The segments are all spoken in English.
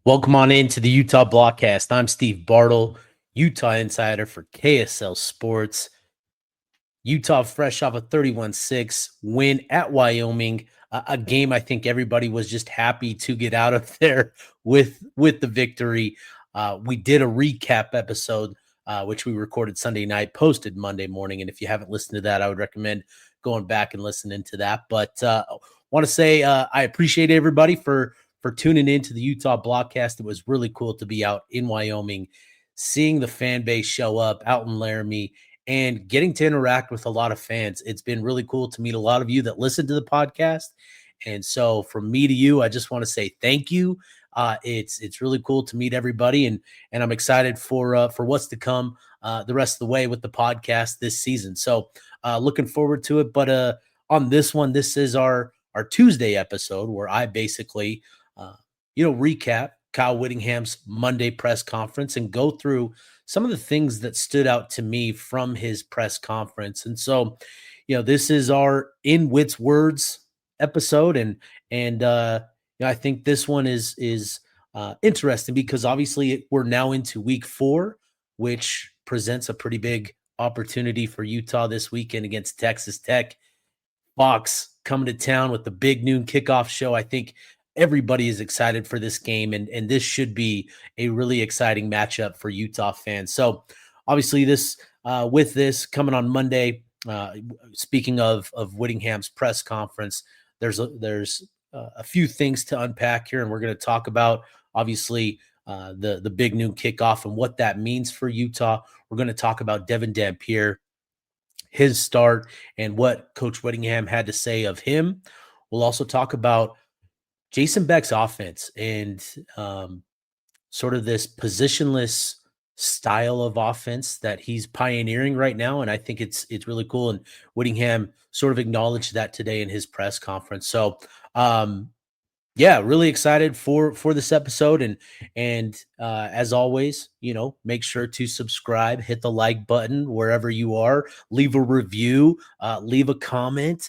Welcome on into the Utah Blockcast. I'm Steve Bartle, Utah insider for KSL Sports. Utah fresh off a 31-6 win at Wyoming, a game I think everybody was just happy to get out of there with the victory. We did a recap episode, which we recorded Sunday night, posted Monday morning. And if you haven't listened to that, I would recommend going back and listening to that. But want to say I appreciate everybody for tuning in to the Utah Blockcast. It was really cool to be out in Wyoming, seeing the fan base show up out in Laramie and getting to interact with a lot of fans. It's been really cool to meet a lot of you that listen to the podcast. And so from me to you, I just want to say thank you. It's really cool to meet everybody, and I'm excited for what's to come the rest of the way with the podcast this season. So looking forward to it. But on this one, this is our Tuesday episode where I basically recap Kyle Whittingham's Monday press conference and go through some of the things that stood out to me from his press conference. And so, this is our In Whitt's Words episode. And I think this one is interesting because obviously we're now into week 4, which presents a pretty big opportunity for Utah this weekend against Texas Tech. Fox coming to town with the Big Noon Kickoff show. I think everybody is excited for this game, and this should be a really exciting matchup for Utah fans. So obviously with this coming on Monday, speaking of Whittingham's press conference, there's a few things to unpack here, and we're going to talk about obviously the Big Noon Kickoff and what that means for Utah. We're going to talk about Devon Dampier, his start, and what Coach Whittingham had to say of him. We'll also talk about Jason Beck's offense and sort of this positionless style of offense that he's pioneering right now. And I think it's really cool. And Whittingham sort of acknowledged that today in his press conference. So really excited for this episode. And as always, make sure to subscribe, hit the like button wherever you are, leave a review, leave a comment,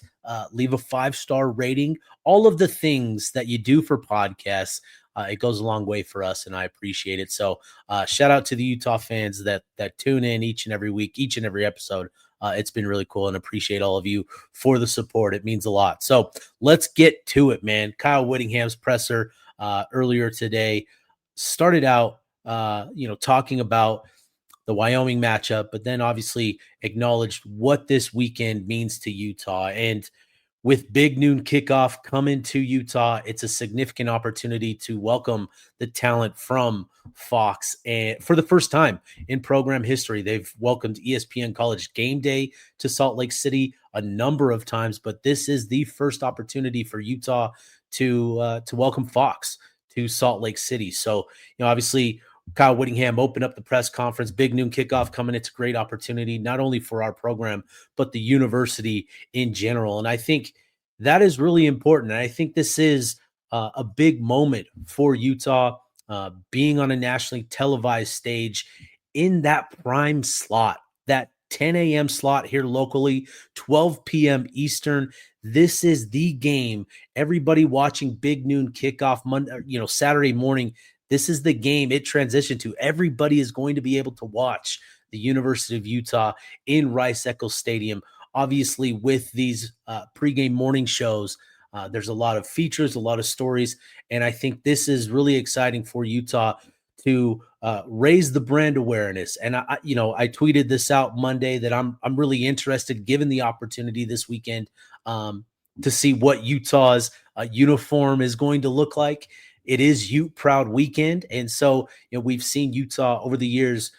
leave a 5-star rating, all of the things that you do for podcasts. It goes a long way for us, and I appreciate it. So shout out to the Utah fans that tune in each and every week, each and every episode. It's been really cool, and appreciate all of you for the support. It means a lot. So let's get to it, man. Kyle Whittingham's presser earlier today started out, talking about the Wyoming matchup, but then obviously acknowledged what this weekend means to Utah. And with Big Noon Kickoff coming to Utah, it's a significant opportunity to welcome the talent from Fox. And for the first time in program history, they've welcomed ESPN College Game Day to Salt Lake City a number of times, but this is the first opportunity for Utah to welcome Fox to Salt Lake City. So, obviously Kyle Whittingham opened up the press conference. Big Noon Kickoff coming. It's a great opportunity, not only for our program, but the university in general. And I think that is really important. And I think this is a big moment for Utah, being on a nationally televised stage in that prime slot, that 10 a.m. slot here locally, 12 p.m. Eastern. This is the game. Everybody watching Big Noon Kickoff Monday, Saturday morning. This is the game it transitioned to. Everybody is going to be able to watch the University of Utah in Rice-Eccles Stadium. Obviously, with these pregame morning shows, there's a lot of features, a lot of stories, and I think this is really exciting for Utah to raise the brand awareness. And I tweeted this out Monday that I'm really interested, given the opportunity this weekend, to see what Utah's uniform is going to look like. It is Ute Proud weekend. And so, we've seen Utah over the years,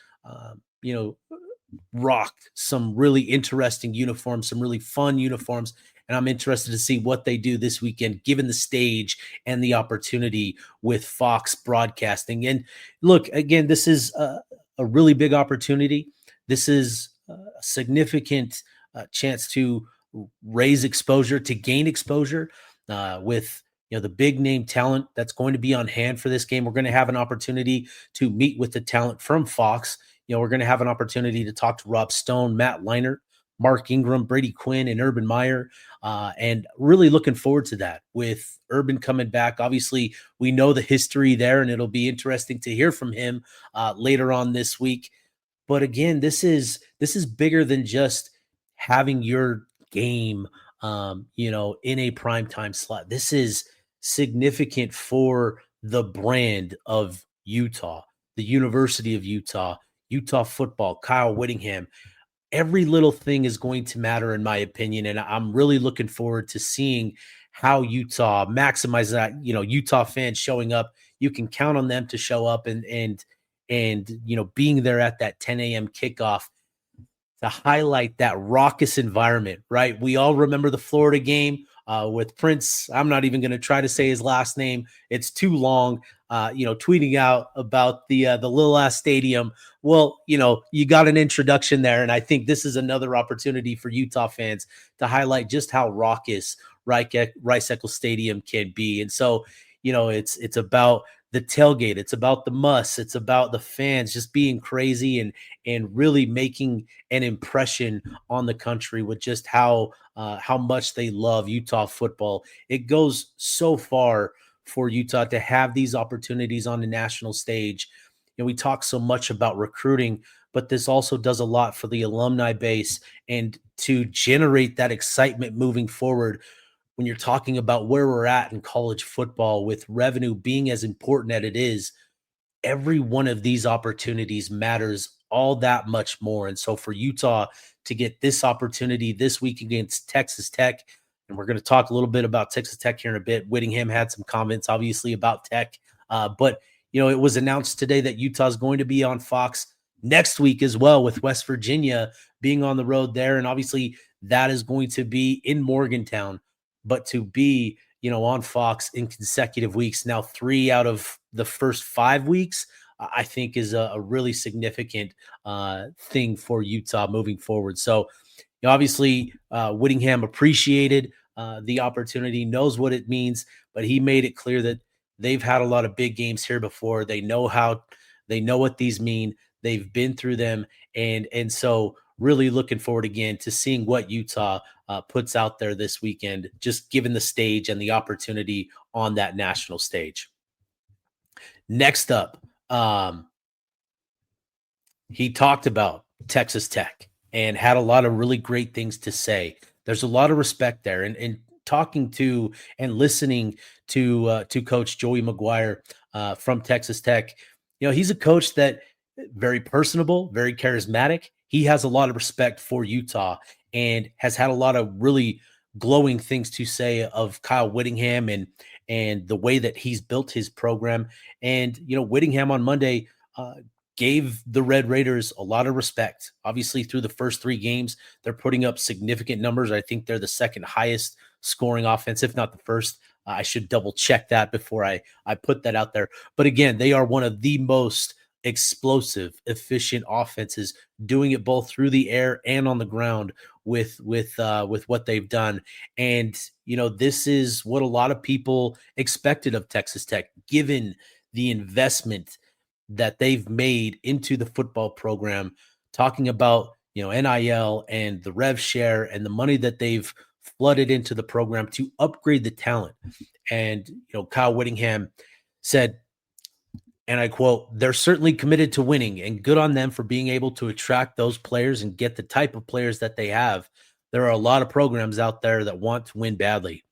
rocked some really interesting uniforms, some really fun uniforms. And I'm interested to see what they do this weekend, given the stage and the opportunity with Fox broadcasting. And look, again, this is a really big opportunity. This is a significant chance to raise exposure, to gain exposure with the big name talent that's going to be on hand for this game. We're going to have an opportunity to meet with the talent from Fox. We're going to have an opportunity to talk to Rob Stone, Matt Leinart, Mark Ingram, Brady Quinn, and Urban Meyer. And really looking forward to that with Urban coming back. Obviously, we know the history there, and it'll be interesting to hear from him later on this week. But again, this is bigger than just having your game, in a primetime slot. This is significant for the brand of Utah, the University of Utah, Utah football, Kyle Whittingham. Every little thing is going to matter, in my opinion. And I'm really looking forward to seeing how Utah maximizes that. Utah fans showing up, you can count on them to show up and being there at that 10 a.m. kickoff to highlight that raucous environment, right? We all remember the Florida game with Prince. I'm not even going to try to say his last name. It's too long. Tweeting out about the little ass stadium. Well, you got an introduction there, and I think this is another opportunity for Utah fans to highlight just how raucous Rice-Eccles Stadium can be. And so, it's about the tailgate. It's about the muss. It's about the fans just being crazy and really making an impression on the country with just how much they love Utah football. It goes so far for Utah to have these opportunities on the national stage. We talk so much about recruiting, but this also does a lot for the alumni base and to generate that excitement moving forward. When you're talking about where we're at in college football with revenue being as important as it is, every one of these opportunities matters all that much more. And so for Utah to get this opportunity this week against Texas Tech, and we're going to talk a little bit about Texas Tech here in a bit. Whittingham had some comments, obviously, about Tech. But it was announced today that Utah is going to be on Fox next week as well, with West Virginia being on the road there. And obviously that is going to be in Morgantown. But to be, on Fox in consecutive weeks, now 3 out of the first 5 weeks, I think is a really significant thing for Utah moving forward. So obviously Whittingham appreciated the opportunity, knows what it means, but he made it clear that they've had a lot of big games here before. They know what these mean. They've been through them. And so really looking forward again to seeing what Utah puts out there this weekend, just given the stage and the opportunity on that national stage. Next up, he talked about Texas Tech and had a lot of really great things to say. There's a lot of respect there. And talking to and listening to Coach Joey McGuire from Texas Tech, he's a coach that very personable, very charismatic. He has a lot of respect for Utah and has had a lot of really glowing things to say of Kyle Whittingham and the way that he's built his program. And, Whittingham on Monday gave the Red Raiders a lot of respect. Obviously, through the first 3 games, they're putting up significant numbers. I think they're the second highest scoring offense, if not the first. I should double check that before I put that out there. But again, they are one of the most explosive, efficient offenses, doing it both through the air and on the ground with what they've done. And, this is what a lot of people expected of Texas Tech, given the investment that they've made into the football program, talking about, NIL and the rev share and the money that they've flooded into the program to upgrade the talent. And, Kyle Whittingham said, and I quote, "They're certainly committed to winning, and good on them for being able to attract those players and get the type of players that they have. There are a lot of programs out there that want to win badly."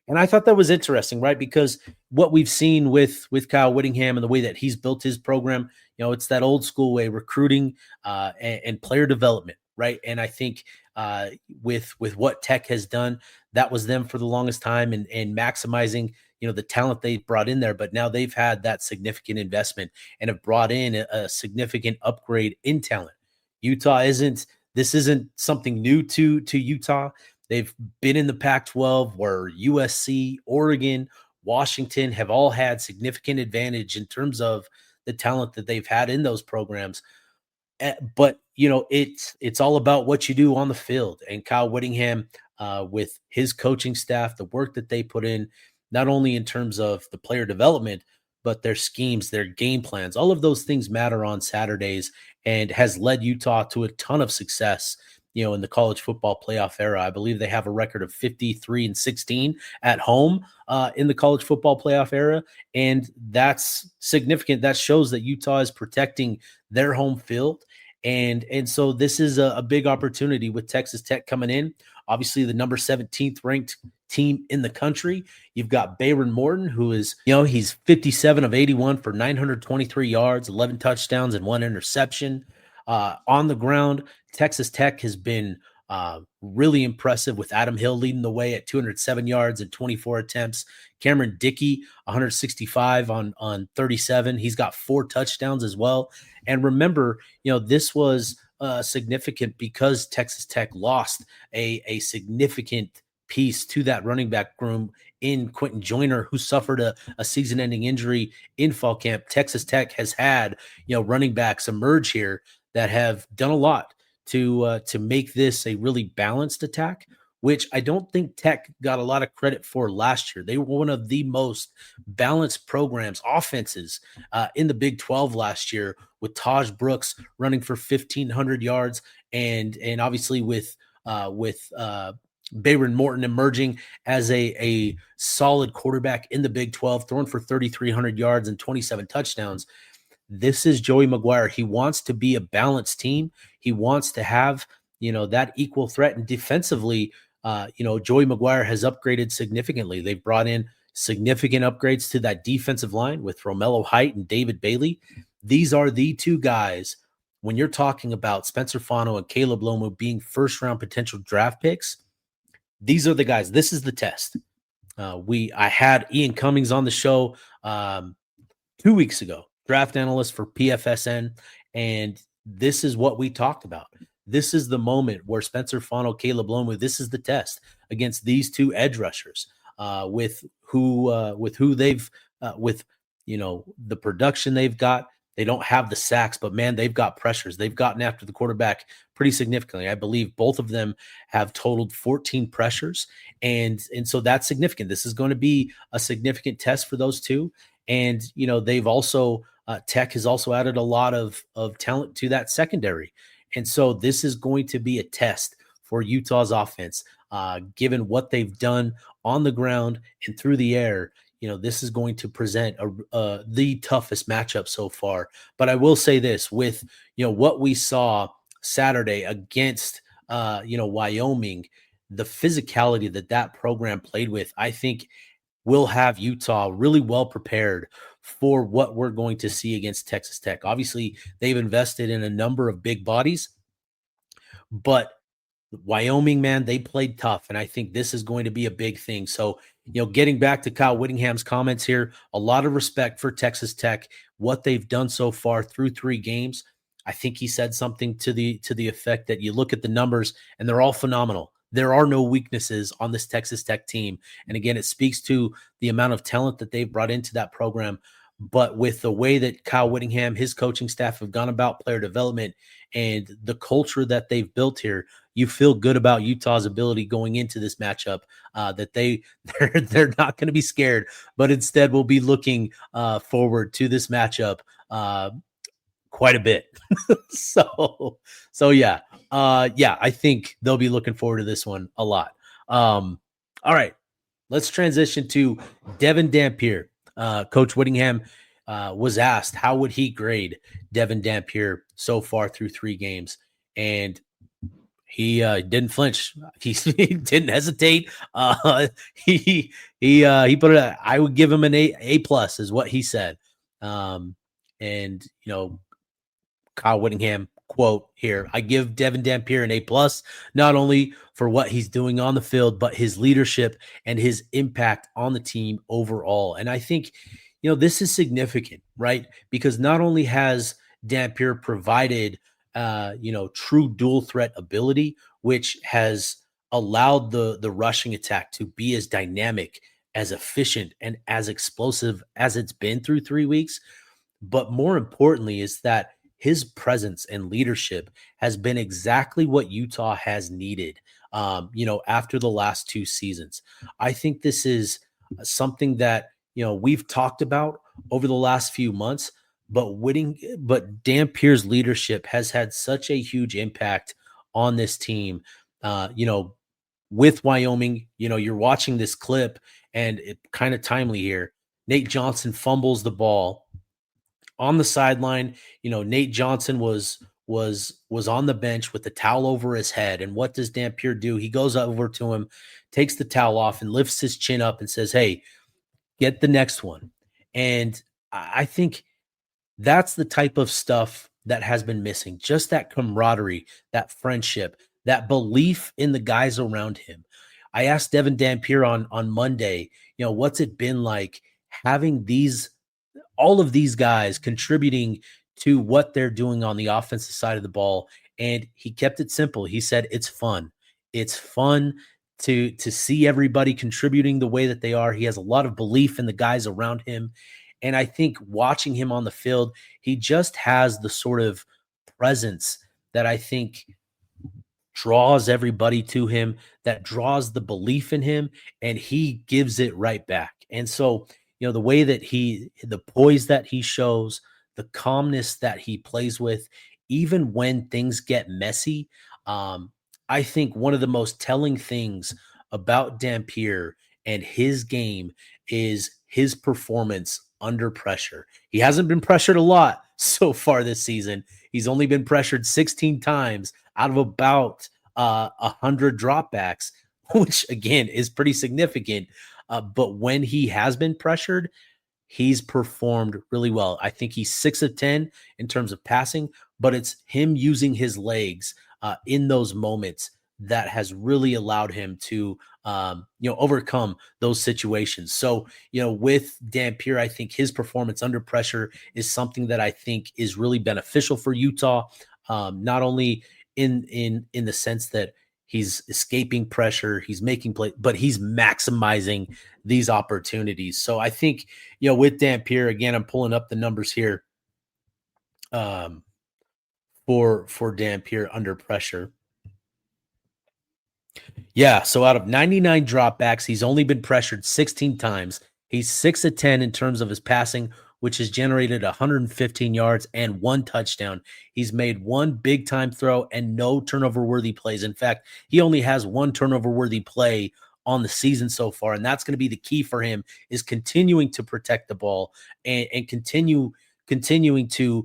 And I thought that was interesting, right? Because what we've seen with Kyle Whittingham and the way that he's built his program, it's that old school way, recruiting and player development, right? And I think with what Tech has done, that was them for the longest time and maximizing the talent they brought in there. But now they've had that significant investment and have brought in a significant upgrade in talent. This isn't something new to Utah. They've been in the Pac-12 where USC, Oregon, Washington have all had significant advantage in terms of the talent that they've had in those programs. But, it's all about what you do on the field. And Kyle Whittingham, with his coaching staff, the work that they put in, not only in terms of the player development, but their schemes, their game plans, all of those things matter on Saturdays and has led Utah to a ton of success, in the college football playoff era. I believe they have a record of 53-16 at home in the college football playoff era. And that's significant. That shows that Utah is protecting their home field. And so this is a big opportunity with Texas Tech coming in. Obviously, the number 17th ranked team in the country. You've got Bayron Morton, who is, he's 57 of 81 for 923 yards, 11 touchdowns, and 1 interception. On the ground, Texas Tech has been really impressive with Adam Hill leading the way at 207 yards and 24 attempts. Cameron Dickey, 165 on 37. He's got 4 touchdowns as well. And remember, this was significant because Texas Tech lost a significant piece to that running back room in Quentin Joyner, who suffered a season-ending injury in fall camp. Texas Tech has had, running backs emerge here that have done a lot to make this a really balanced attack, which I don't think Tech got a lot of credit for last year. They were one of the most balanced programs, offenses in the Big 12 last year, with Taj Brooks running for 1,500 yards, and obviously with Bayron Morton emerging as a solid quarterback in the Big 12, throwing for 3,300 yards and 27 touchdowns. This is Joey McGuire. He wants to be a balanced team. He wants to have, that equal threat. And defensively, Joey McGuire has upgraded significantly. They've brought in significant upgrades to that defensive line with Romello Height and David Bailey. These are the two guys, when you're talking about Spencer Fano and Caleb Lomu being first-round potential draft picks, these are the guys. This is the test. I had Ian Cummings on the show 2 weeks ago, draft analyst for PFSN, and this is what we talked about. This is the moment where Spencer Fano, Caleb Lomu, this is the test against these two edge rushers with who they've with the production they've got. They don't have the sacks, but man, they've got pressures. They've gotten after the quarterback pretty significantly. I believe both of them have totaled 14 pressures, and so that's significant. This is going to be a significant test for those two. And they've also Tech has also added a lot of talent to that secondary. And so this is going to be a test for Utah's offense, given what they've done on the ground and through the air. This is going to present the toughest matchup so far. But I will say this, with, what we saw Saturday against, Wyoming, the physicality that program played with, I think will have Utah really well prepared for what we're going to see against Texas Tech. Obviously, they've invested in a number of big bodies, but Wyoming, man, they played tough, and I think this is going to be a big thing. So, getting back to Kyle Whittingham's comments here, a lot of respect for Texas Tech, what they've done so far through 3 games. I think he said something to the effect that you look at the numbers and they're all phenomenal. There are no weaknesses on this Texas Tech team. And again, it speaks to the amount of talent that they've brought into that program. But with the way that Kyle Whittingham, his coaching staff have gone about player development and the culture that they've built here, you feel good about Utah's ability going into this matchup, that they're not going to be scared, but instead will be looking forward to this matchup quite a bit. So yeah, I think they'll be looking forward to this one a lot. All right, let's transition to Devon Dampier. Coach Whittingham was asked how would he grade Devon Dampier so far through 3 games, and he didn't flinch. He didn't hesitate. He put it. I would give him an A plus, is what he said. And Kyle Whittingham quote here: "I give Devon Dampier an A plus, not only for what he's doing on the field, but his leadership and his impact on the team overall." And I think, this is significant, right? Because not only has Dampier provided, true dual threat ability, which has allowed the rushing attack to be as dynamic, as efficient, and as explosive as it's been through 3 weeks. But more importantly is that his presence and leadership has been exactly what Utah has needed, after the last 2 seasons. I think this is something that, we've talked about over the last few months, but Dampier's leadership has had such a huge impact on this team. With Wyoming, you're watching this clip and it kind of timely here. Nate Johnson fumbles the ball on the sideline. Nate Johnson was on the bench with the towel over his head. And what does Dampier do? He goes over to him, takes the towel off, and lifts his chin up and says, "Hey, get the next one." And I think that's the type of stuff that has been missing. Just that camaraderie, that friendship, that belief in the guys around him. I asked Devon Dampier on Monday, what's it been like having all of these guys contributing to what they're doing on the offensive side of the ball. And he kept it simple. He said, it's fun. It's fun to see everybody contributing the way that they are. He has a lot of belief in the guys around him. And I think watching him on the field, he just has the sort of presence that I think draws everybody to him, that draws the belief in him, and he gives it right back. And so, the way that the poise that he shows, the calmness that he plays with, even when things get messy, I think one of the most telling things about Dampier and his game is his performance under pressure. He hasn't been pressured a lot so far this season. He's only been pressured 16 times out of about 100 dropbacks, which again is pretty significant. But when he has been pressured, he's performed really well. I think he's 6 of 10 in terms of passing, but it's him using his legs in those moments that has really allowed him to overcome those situations. So, with Dampier, I think his performance under pressure is something that I think is really beneficial for Utah, not only in the sense that he's escaping pressure, he's making play, but he's maximizing these opportunities. So I think, with Dampier, again, I'm pulling up the numbers here for Dampier under pressure. Yeah, so out of 99 dropbacks, he's only been pressured 16 times. He's 6 of 10 in terms of his passing, which has generated 115 yards and 1 touchdown. He's made 1 big-time throw and no turnover-worthy plays. In fact, he only has 1 turnover-worthy play on the season so far, and that's going to be the key for him, is continuing to protect the ball and continuing to,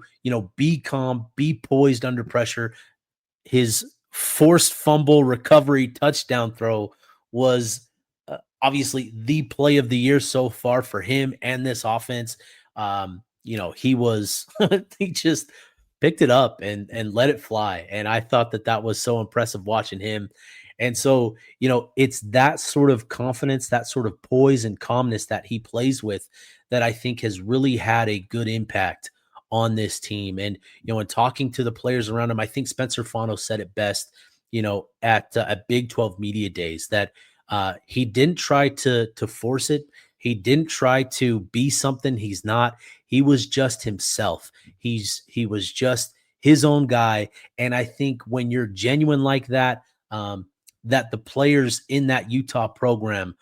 be calm, be poised under pressure. His forced fumble recovery touchdown throw was obviously the play of the year so far for him and this offense. He was he just picked it up and let it fly, and I thought that was so impressive watching him. And so, it's that sort of confidence, that sort of poise and calmness that he plays with that I think has really had a good impact on this team. And, in talking to the players around him, I think Spencer Fano said it best, at Big 12 Media Days, that he didn't try to force it. He didn't try to be something he's not. He was just himself. He was just his own guy. And I think when you're genuine like that, that the players in that Utah program,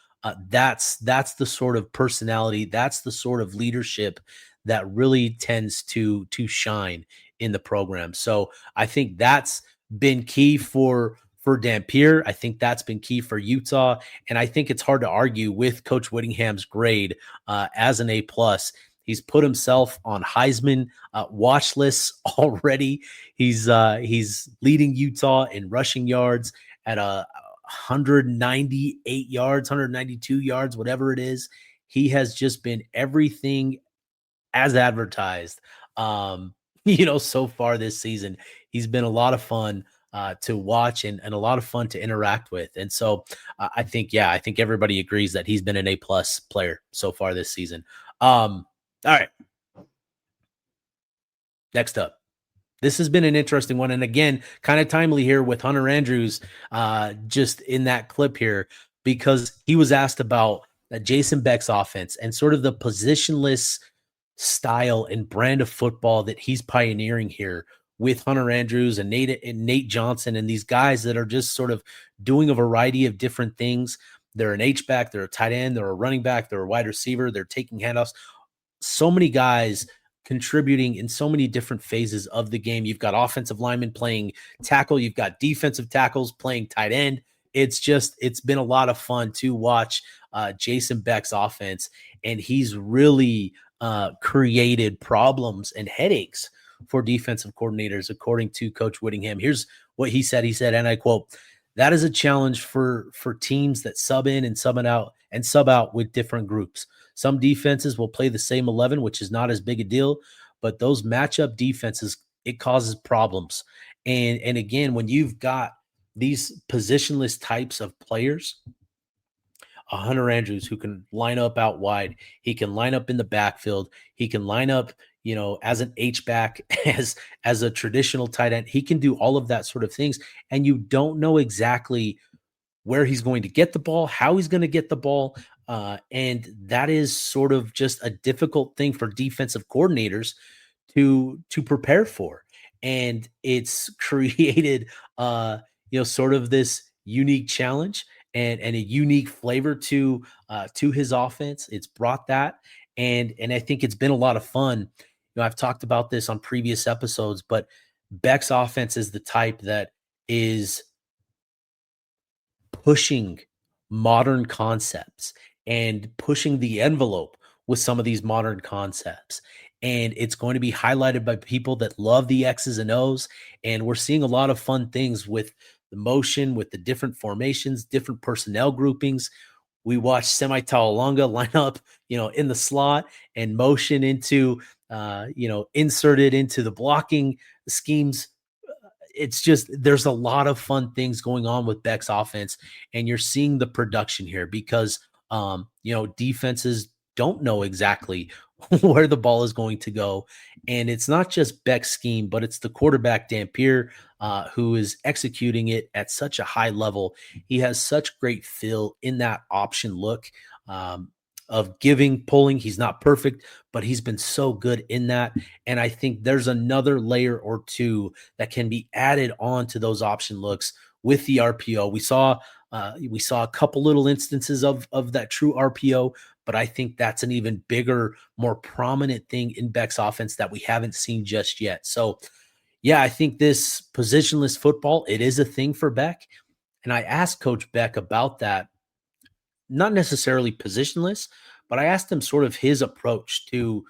that's the sort of personality, that's the sort of leadership that really tends to shine in the program. So I think that's been key for Dampier. I think that's been key for Utah. And I think it's hard to argue with Coach Whittingham's grade as an A+. He's put himself on Heisman watch lists already. He's leading Utah in rushing yards at 198 yards, 192 yards, whatever it is. He has just been everything as advertised, so far this season. He's been a lot of fun to watch and a lot of fun to interact with. And so I think everybody agrees that he's been an A+ player so far this season. All right. Next up. This has been an interesting one. And again, kind of timely here with Hunter Andrews just in that clip here, because he was asked about Jason Beck's offense and sort of the positionless style and brand of football that he's pioneering here with Hunter Andrews and Nate Johnson and these guys that are just sort of doing a variety of different things. They're an H-back, they're a tight end, they're a running back, they're a wide receiver, they're taking handoffs. So many guys contributing in so many different phases of the game. You've got offensive linemen playing tackle, you've got defensive tackles playing tight end. It's been a lot of fun to watch Jason Beck's offense, and he's really created problems and headaches for defensive coordinators, according to Coach Whittingham. Here's what he said. He said, and I quote, "That is a challenge for teams that sub in and sub out with different groups. Some defenses will play the same 11, which is not as big a deal, but those matchup defenses, it causes problems." And again, when you've got these positionless types of players, a Hunter Andrews who can line up out wide, he can line up in the backfield, he can line up, as an H back, as a traditional tight end. He can do all of that sort of things, and you don't know exactly where he's going to get the ball, how he's going to get the ball. And that is sort of just a difficult thing for defensive coordinators to prepare for. And it's created, sort of this unique challenge and a unique flavor to his offense. It's brought that. And I think it's been a lot of fun. I've talked about this on previous episodes, but Beck's offense is the type that is pushing modern concepts and pushing the envelope with some of these modern concepts. And it's going to be highlighted by people that love the X's and O's. And we're seeing a lot of fun things with the motion, with the different formations, different personnel groupings. We watched Semi Talonga line up, in the slot and motion into, inserted into the blocking schemes. It's just, there's a lot of fun things going on with Beck's offense, and you're seeing the production here because, defenses don't know exactly where the ball is going to go. And it's not just Beck's scheme, but it's the quarterback Dampier, who is executing it at such a high level. He has such great feel in that option look, of giving, pulling. He's not perfect, but he's been so good in that. And I think there's another layer or two that can be added on to those option looks with the RPO. We saw a couple little instances of that true RPO, but I think that's an even bigger, more prominent thing in Beck's offense that we haven't seen just yet. So yeah, I think this positionless football, it is a thing for Beck. And I asked Coach Beck about that, not necessarily positionless, but I asked him sort of his approach to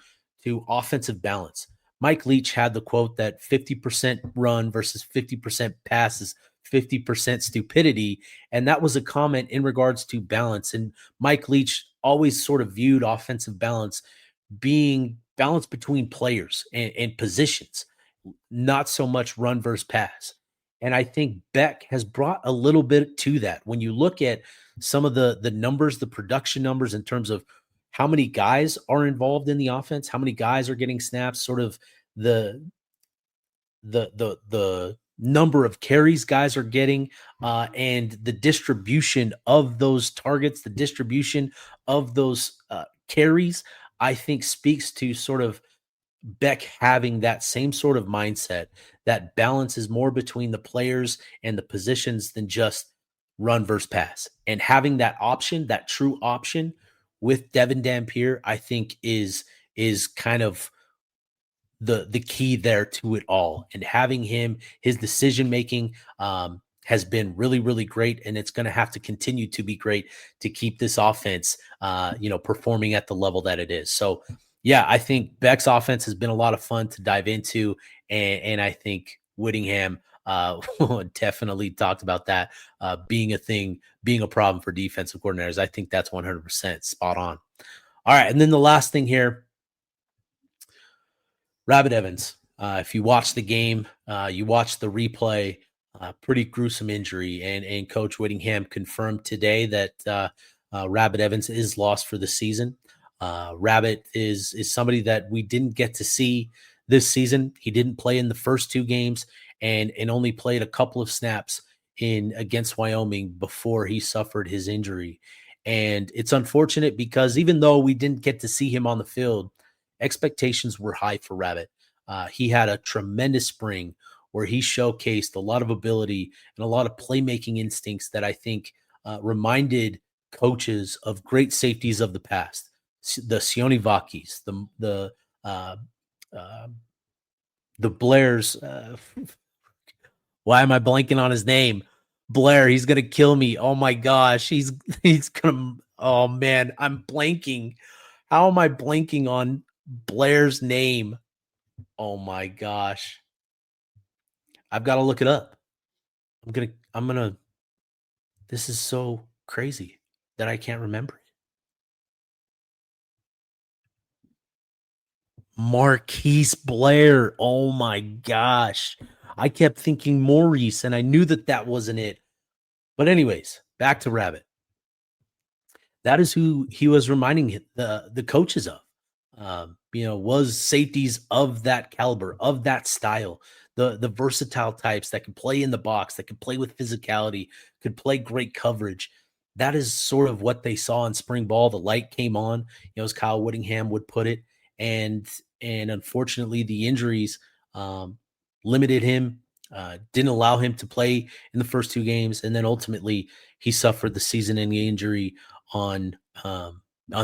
offensive balance. Mike Leach had the quote that 50% run versus 50% pass is 50% stupidity. And that was a comment in regards to balance. And Mike Leach always sort of viewed offensive balance being balance between players and positions, not so much run versus pass. And I think Beck has brought a little bit to that. When you look at some of the numbers, the production numbers in terms of how many guys are involved in the offense, how many guys are getting snaps, sort of the number of carries guys are getting, and the distribution of those targets, the distribution of those carries, I think speaks to sort of Beck having that same sort of mindset that balance is more between the players and the positions than just run versus pass. And having that option, that true option with Devon Dampier, I think is kind of the key there to it all. And having him, his decision making has been really, really great. And it's going to have to continue to be great to keep this offense, performing at the level that it is. So yeah, I think Beck's offense has been a lot of fun to dive into. And I think Whittingham definitely talked about that being a thing, being a problem for defensive coordinators. I think that's 100% spot on. All right. And then the last thing here, Rabbit Evans. If you watch the game, you watch the replay, pretty gruesome injury. And Coach Whittingham confirmed today that Rabbit Evans is lost for the season. Rabbit is somebody that we didn't get to see this season. He didn't play in the first two games and only played a couple of snaps against Wyoming before he suffered his injury. And it's unfortunate because even though we didn't get to see him on the field, expectations were high for Rabbit. He had a tremendous spring where he showcased a lot of ability and a lot of playmaking instincts that I think reminded coaches of great safeties of the past. The Sione Vakis, the uh, the Blairs. Why am I blanking on his name? Blair. He's gonna kill me. Oh my gosh, he's gonna. Oh man, I'm blanking. How am I blanking on Blair's name? Oh my gosh, I've got to look it up. I'm gonna. This is so crazy that I can't remember it. Marquise Blair. Oh my gosh. I kept thinking Maurice, and I knew that that wasn't it. But anyways, back to Rabbit. That is who he was reminding the coaches of. Was safeties of that caliber, of that style, the versatile types that can play in the box, that can play with physicality, could play great coverage. That is sort of what they saw in spring ball. The light came on, as Kyle Whittingham would put it, and unfortunately the injuries limited him, didn't allow him to play in the first two games, and then ultimately he suffered the season-ending injury on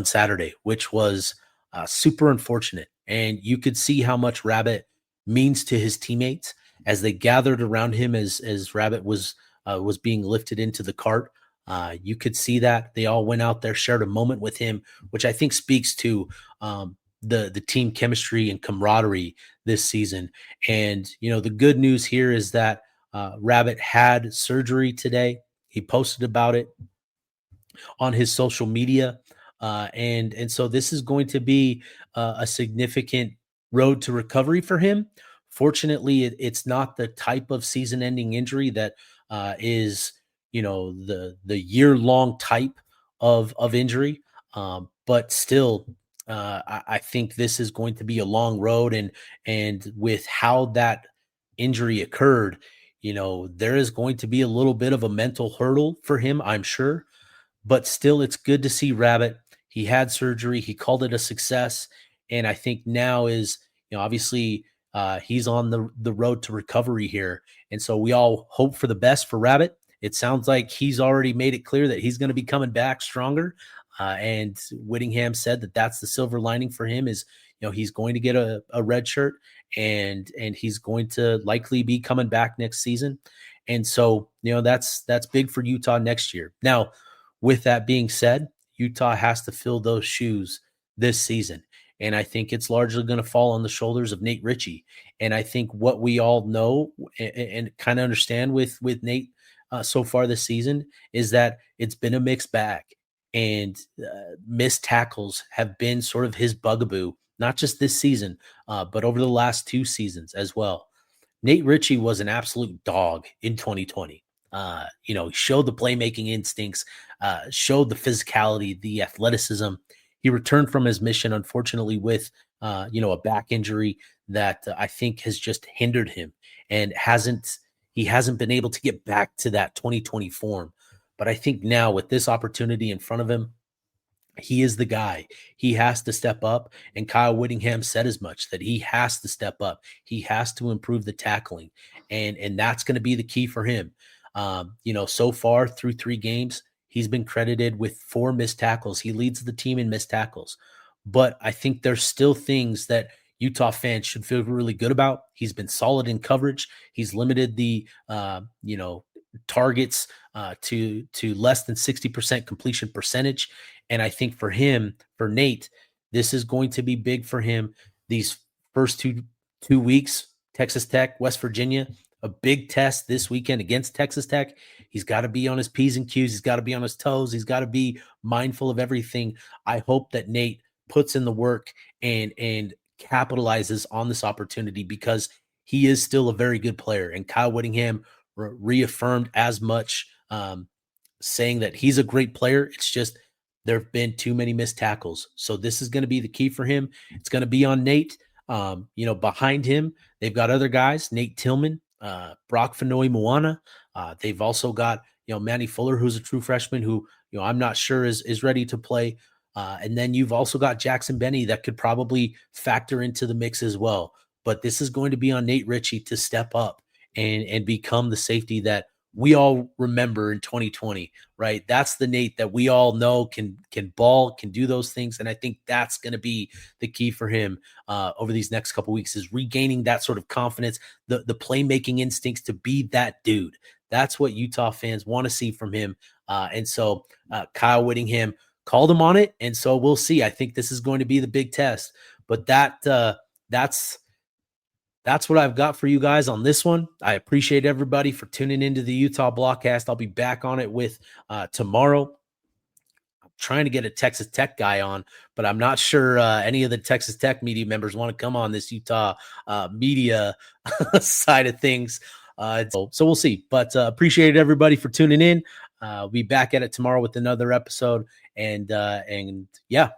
Saturday, which was super unfortunate. And you could see how much Rabbit means to his teammates as they gathered around him as Rabbit was being lifted into the cart. You could see that they all went out there, shared a moment with him, which I think speaks to the team chemistry and camaraderie this season. And the good news here is that Rabbit had surgery today. He posted about it on his social media. And so this is going to be a significant road to recovery for him. Fortunately, it's not the type of season-ending injury that is, the year-long type of injury. But still, I think this is going to be a long road, and with how that injury occurred, there is going to be a little bit of a mental hurdle for him, I'm sure. But still, it's good to see Rabbit. He had surgery. He called it a success. And I think now is, obviously he's on the road to recovery here. And so we all hope for the best for Rabbit. It sounds like he's already made it clear that he's going to be coming back stronger. And Whittingham said that that's the silver lining for him is, he's going to get a red shirt and he's going to likely be coming back next season. And so, that's big for Utah next year. Now, with that being said, Utah has to fill those shoes this season. And I think it's largely going to fall on the shoulders of Nate Ritchie. And I think what we all know and kind of understand with Nate so far this season is that it's been a mixed bag. And missed tackles have been sort of his bugaboo, not just this season, but over the last two seasons as well. Nate Ritchie was an absolute dog in 2020. He showed the playmaking instincts, showed the physicality, the athleticism. He returned from his mission, unfortunately, with a back injury that I think has just hindered him and he hasn't been able to get back to that 2020 form. But I think now with this opportunity in front of him, he is the guy. He has to step up. And Kyle Whittingham said as much, that he has to step up. He has to improve the tackling. And that's going to be the key for him. So far through 3 games, he's been credited with 4 missed tackles. He leads the team in missed tackles. But I think there's still things that Utah fans should feel really good about. He's been solid in coverage. He's limited the, targets to less than 60% completion percentage. And I think for him, for Nate, this is going to be big for him. These first two weeks, Texas Tech, West Virginia, a big test this weekend against Texas Tech. He's got to be on his P's and Q's. He's got to be on his toes. He's got to be mindful of everything. I hope that Nate puts in the work and capitalizes on this opportunity because he is still a very good player. And Kyle Whittingham reaffirmed as much, saying that he's a great player. It's just there have been too many missed tackles. So this is going to be the key for him. It's going to be on Nate. Behind him, they've got other guys, Nate Tillman, Brock Fanoy Moana. They've also got, Manny Fuller, who's a true freshman who, I'm not sure is ready to play. And then you've also got Jackson Benny that could probably factor into the mix as well. But this is going to be on Nate Ritchie to step up and become the safety that we all remember in 2020, right? That's the Nate that we all know can ball, can do those things. And I think that's going to be the key for him over these next couple weeks, is regaining that sort of confidence, the playmaking instincts to be that dude. That's what Utah fans want to see from him. And so Kyle Whittingham called him on it. And so we'll see. I think this is going to be the big test. But that's what I've got for you guys on this one. I appreciate everybody for tuning into the Utah Blockcast. I'll be back on it with tomorrow. I'm trying to get a Texas Tech guy on, but I'm not sure any of the Texas Tech media members want to come on this Utah media side of things. So we'll see. But appreciate everybody for tuning in. We'll be back at it tomorrow with another episode. And yeah,